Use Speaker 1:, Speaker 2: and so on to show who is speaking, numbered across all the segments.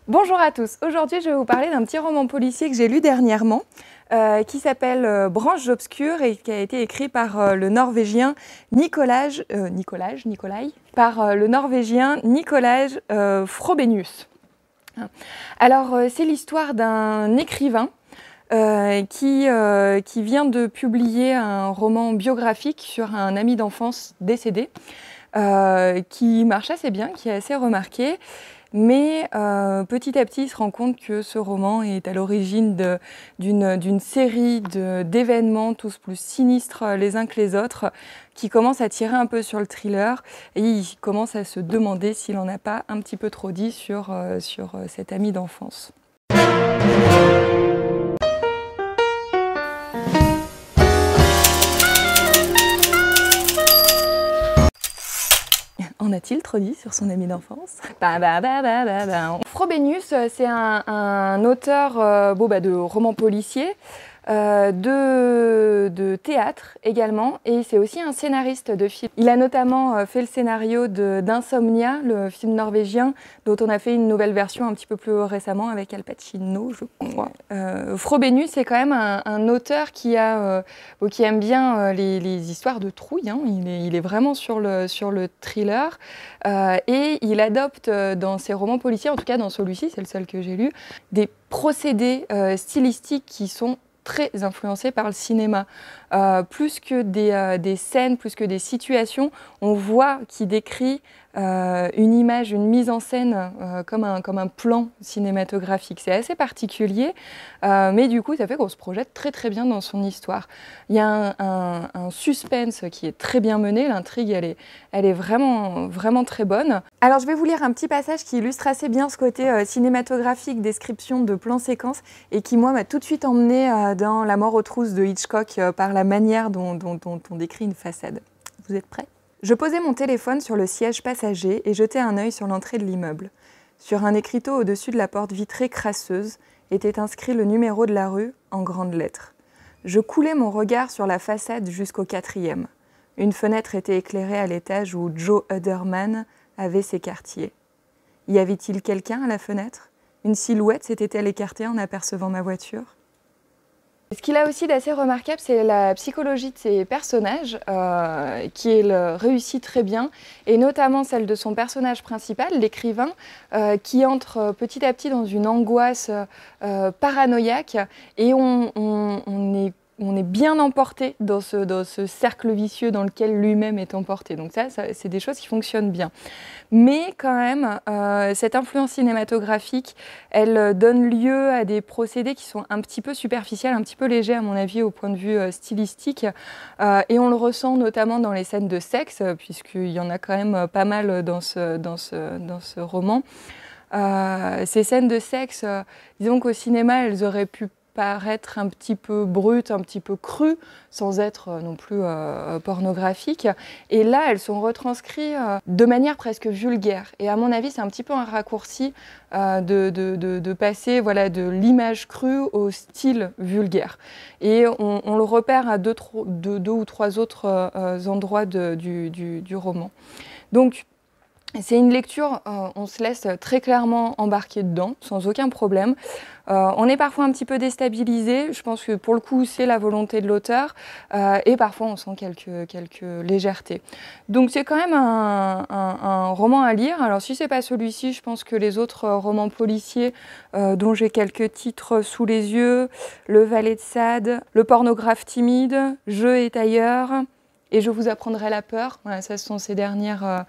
Speaker 1: Bonjour à tous, aujourd'hui je vais vous parler d'un petit roman policier que j'ai lu dernièrement qui s'appelle Branches obscures et qui a été écrit par le Norvégien Nicolai Frobenius. Alors c'est l'histoire d'un écrivain qui vient de publier un roman biographique sur un ami d'enfance décédé qui marche assez bien, qui est assez remarqué. Mais petit à petit, il se rend compte que ce roman est à l'origine d'une série d'événements tous plus sinistres les uns que les autres, qui commencent à tirer un peu sur le thriller, et il commence à se demander s'il n'en a pas un petit peu trop dit sur cet ami d'enfance. En a-t-il trop dit sur son ami d'enfance? Frobenius, c'est un auteur de romans policiers, de théâtre également, et c'est aussi un scénariste de film. Il a notamment fait le scénario d'Insomnia, le film norvégien, dont on a fait une nouvelle version un petit peu plus récemment avec Al Pacino, je crois. Frobenius est quand même un auteur qui aime bien les histoires de trouille, hein. Il est vraiment sur le thriller, et il adopte dans ses romans policiers, en tout cas dans celui-ci, c'est le seul que j'ai lu, des procédés stylistiques qui sont très influencé par le cinéma. Plus que des scènes, plus que des situations, on voit qu'il décrit une image, une mise en scène comme un plan cinématographique. C'est assez particulier, mais du coup, ça fait qu'on se projette très très bien dans son histoire. Il y a un suspense qui est très bien mené, l'intrigue, elle est vraiment, vraiment très bonne. Alors, je vais vous lire un petit passage qui illustre assez bien ce côté cinématographique, description de plan-séquence, et qui, moi, m'a tout de suite emmené dans La mort aux trousses de Hitchcock par la manière dont on décrit une façade. Vous êtes prêts ? Je posai mon téléphone sur le siège passager et jetai un œil sur l'entrée de l'immeuble. Sur un écriteau au-dessus de la porte vitrée crasseuse était inscrit le numéro de la rue en grandes lettres. Je coulai mon regard sur la façade jusqu'au 4e. Une fenêtre était éclairée à l'étage où Joe Uderman avait ses quartiers. Y avait-il quelqu'un à la fenêtre? Une silhouette s'était-elle écartée en apercevant ma voiture? Ce qu'il a aussi d'assez remarquable, c'est la psychologie de ses personnages, qui réussit très bien, et notamment celle de son personnage principal, l'écrivain, qui entre petit à petit dans une angoisse paranoïaque, et on est bien emporté dans ce cercle vicieux dans lequel lui-même est emporté. Donc ça c'est des choses qui fonctionnent bien. Mais quand même, cette influence cinématographique, elle donne lieu à des procédés qui sont un petit peu superficiels, un petit peu légers à mon avis au point de vue stylistique. Et on le ressent notamment dans les scènes de sexe, puisqu'il y en a quand même pas mal dans ce roman. Ces scènes de sexe, disons qu'au cinéma, elles auraient pu paraître un petit peu brutes, un petit peu crues, sans être non plus pornographiques. Et là, elles sont retranscrites de manière presque vulgaire. Et à mon avis, c'est un petit peu un raccourci de passer de l'image crue au style vulgaire. Et on le repère à deux ou trois autres endroits du roman. Donc, c'est une lecture, on se laisse très clairement embarquer dedans, sans aucun problème. On est parfois un petit peu déstabilisé, je pense que pour le coup c'est la volonté de l'auteur, et parfois on sent quelques légèretés. Donc c'est quand même un roman à lire. Alors si c'est pas celui-ci, je pense que les autres romans policiers dont j'ai quelques titres sous les yeux, Le Valet de Sade, Le pornographe timide, Je est ailleurs, et Je vous apprendrai la peur. Voilà, ça ce sont ces dernières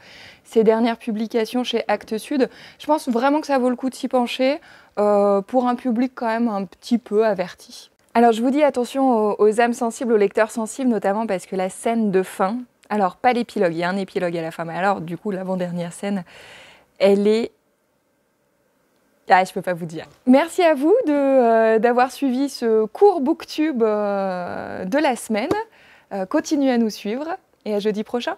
Speaker 1: publications chez Actes Sud. Je pense vraiment que ça vaut le coup de s'y pencher pour un public quand même un petit peu averti. Alors je vous dis attention aux âmes sensibles, aux lecteurs sensibles, notamment parce que la scène de fin, alors pas l'épilogue, il y a un épilogue à la fin, mais alors du coup l'avant-dernière scène, elle est... Ah, je peux pas vous dire. Merci à vous d'avoir suivi ce court booktube de la semaine. Continuez à nous suivre et à jeudi prochain.